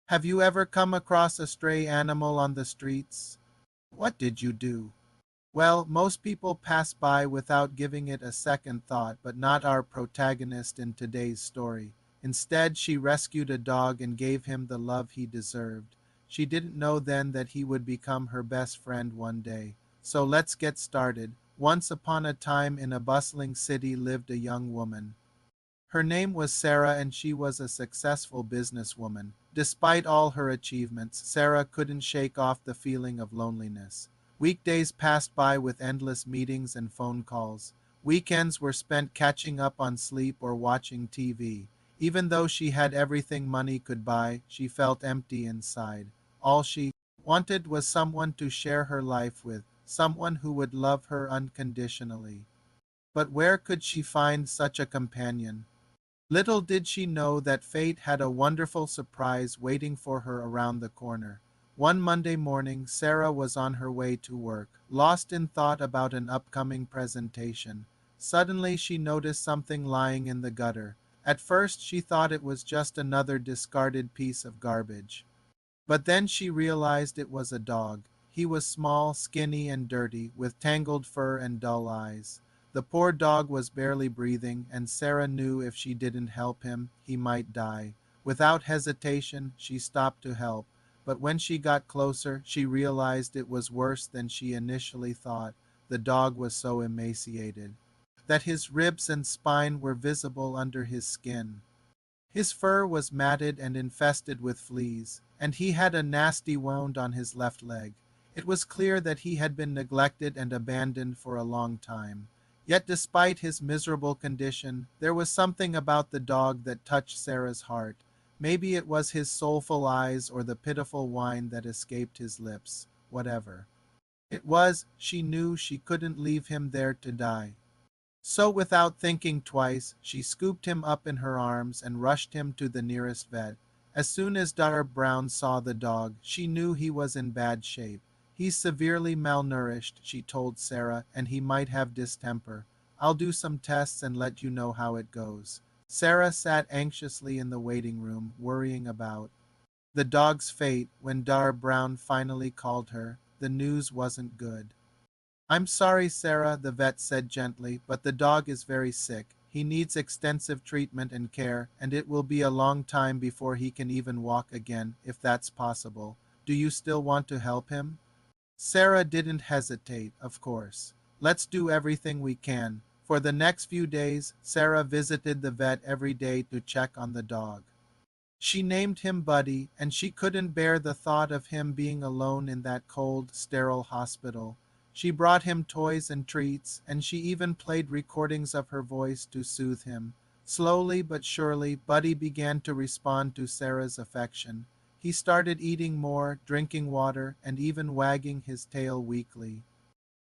Have you ever come across a stray animal on the streets? What did you do? Well, most people pass by without giving it a second thought, but not our protagonist in today's story. Instead, she rescued a dog and gave him the love he deserved. She didn't know then that he would become her best friend one day. So let's get started. Once upon a time in a bustling city lived a young woman. Her name was Sarah and she was a successful businesswoman. Despite all her achievements, Sarah couldn't shake off the feeling of loneliness. Weekdays passed by with endless meetings and phone calls. Weekends were spent catching up on sleep or watching TV. Even though she had everything money could buy, she felt empty inside. All she wanted was someone to share her life with, someone who would love her unconditionally. But where could she find such a companion? Little did she know that fate had a wonderful surprise waiting for her around the corner. One Monday morning, Sarah was on her way to work, lost in thought about an upcoming presentation. Suddenly, she noticed something lying in the gutter. At first, she thought it was just another discarded piece of garbage. But then she realized it was a dog. He was small, skinny, and dirty, with tangled fur and dull eyes. The poor dog was barely breathing, and Sarah knew if she didn't help him, he might die. Without hesitation, she stopped to help. But when she got closer, she realized it was worse than she initially thought. The dog was so emaciated that his ribs and spine were visible under his skin. His fur was matted and infested with fleas, and he had a nasty wound on his left leg. It was clear that he had been neglected and abandoned for a long time. Yet despite his miserable condition, there was something about the dog that touched Sarah's heart. Maybe it was his soulful eyes or the pitiful whine that escaped his lips. Whatever it was, she knew she couldn't leave him there to die. So without thinking twice, she scooped him up in her arms and rushed him to the nearest vet. As soon as Dr. Brown saw the dog, she knew he was in bad shape. He's severely malnourished, she told Sarah, and he might have distemper. I'll do some tests and let you know how it goes. Sarah sat anxiously in the waiting room, worrying about the dog's fate. When Dr. Brown finally called her, the news wasn't good. I'm sorry, Sarah, the vet said gently, but the dog is very sick. He needs extensive treatment and care, and it will be a long time before he can even walk again, if that's possible. Do you still want to help him? Sarah didn't hesitate, of course. Let's do everything we can. For the next few days, Sarah visited the vet every day to check on the dog. She named him Buddy, and she couldn't bear the thought of him being alone in that cold, sterile hospital. She brought him toys and treats, and she even played recordings of her voice to soothe him. Slowly but surely, Buddy began to respond to Sarah's affection. He started eating more, drinking water, and even wagging his tail weakly.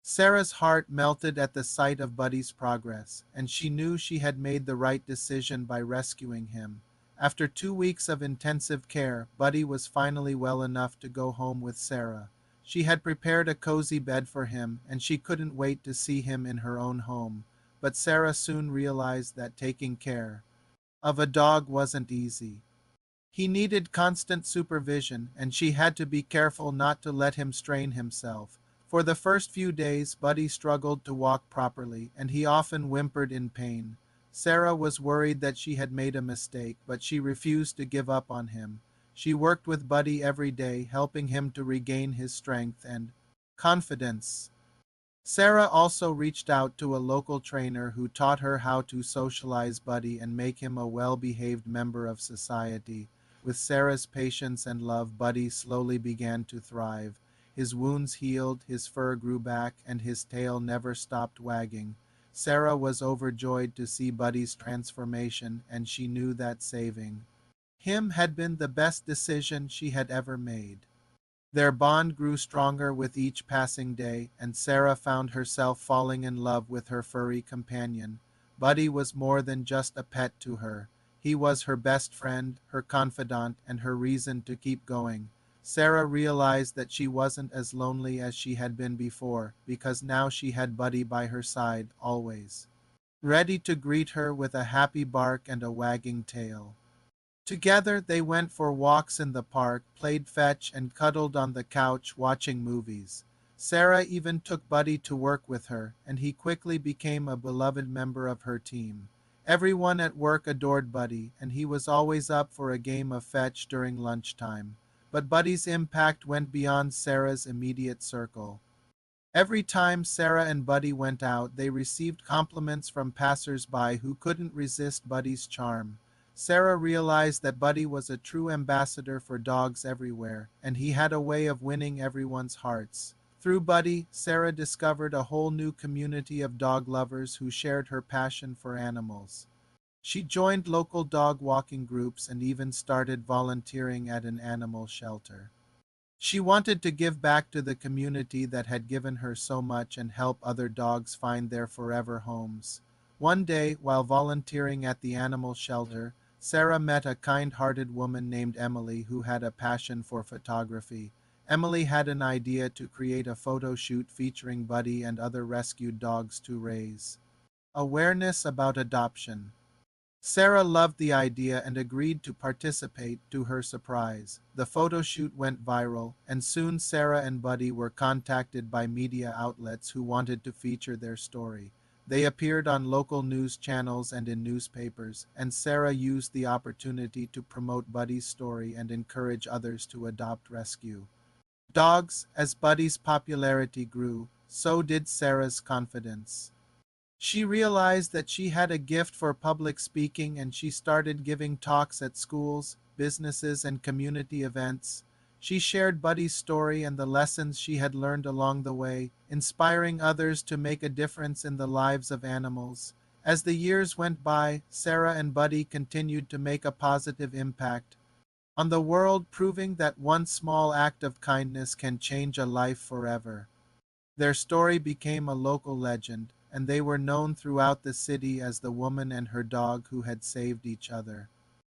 Sarah's heart melted at the sight of Buddy's progress, and she knew she had made the right decision by rescuing him. After 2 weeks of intensive care, Buddy was finally well enough to go home with Sarah. She had prepared a cozy bed for him, and she couldn't wait to see him in her own home. But Sarah soon realized that taking care of a dog wasn't easy. He needed constant supervision, and she had to be careful not to let him strain himself. For the first few days, Buddy struggled to walk properly, and he often whimpered in pain. Sarah was worried that she had made a mistake, but she refused to give up on him. She worked with Buddy every day, helping him to regain his strength and confidence. Sarah also reached out to a local trainer who taught her how to socialize Buddy and make him a well-behaved member of society. With Sarah's patience and love, Buddy slowly began to thrive. His wounds healed, his fur grew back, and his tail never stopped wagging. Sarah was overjoyed to see Buddy's transformation, and she knew that saving him had been the best decision she had ever made. Their bond grew stronger with each passing day, and Sarah found herself falling in love with her furry companion. Buddy was more than just a pet to her. He was her best friend, her confidant, and her reason to keep going. Sarah realized that she wasn't as lonely as she had been before, because now she had Buddy by her side, always ready to greet her with a happy bark and a wagging tail. Together they went for walks in the park, played fetch, and cuddled on the couch watching movies. Sarah even took Buddy to work with her, and he quickly became a beloved member of her team. Everyone at work adored Buddy, and he was always up for a game of fetch during lunchtime. But Buddy's impact went beyond Sarah's immediate circle. Every time Sarah and Buddy went out, they received compliments from passers-by who couldn't resist Buddy's charm. Sarah realized that Buddy was a true ambassador for dogs everywhere, and he had a way of winning everyone's hearts. Through Buddy, Sarah discovered a whole new community of dog lovers who shared her passion for animals. She joined local dog walking groups and even started volunteering at an animal shelter. She wanted to give back to the community that had given her so much and help other dogs find their forever homes. One day, while volunteering at the animal shelter, Sarah met a kind-hearted woman named Emily who had a passion for photography. Emily had an idea to create a photo shoot featuring Buddy and other rescued dogs to raise awareness about adoption. Sarah loved the idea and agreed to participate, to her surprise. The photo shoot went viral, and soon Sarah and Buddy were contacted by media outlets who wanted to feature their story. They appeared on local news channels and in newspapers, and Sarah used the opportunity to promote Buddy's story and encourage others to adopt rescue dogs. As Buddy's popularity grew, so did Sarah's confidence. She realized that she had a gift for public speaking, and she started giving talks at schools, businesses, and community events. She shared Buddy's story and the lessons she had learned along the way, inspiring others to make a difference in the lives of animals. As the years went by, Sarah and Buddy continued to make a positive impact on the world, proving that one small act of kindness can change a life forever. Their story became a local legend, and they were known throughout the city as the woman and her dog who had saved each other.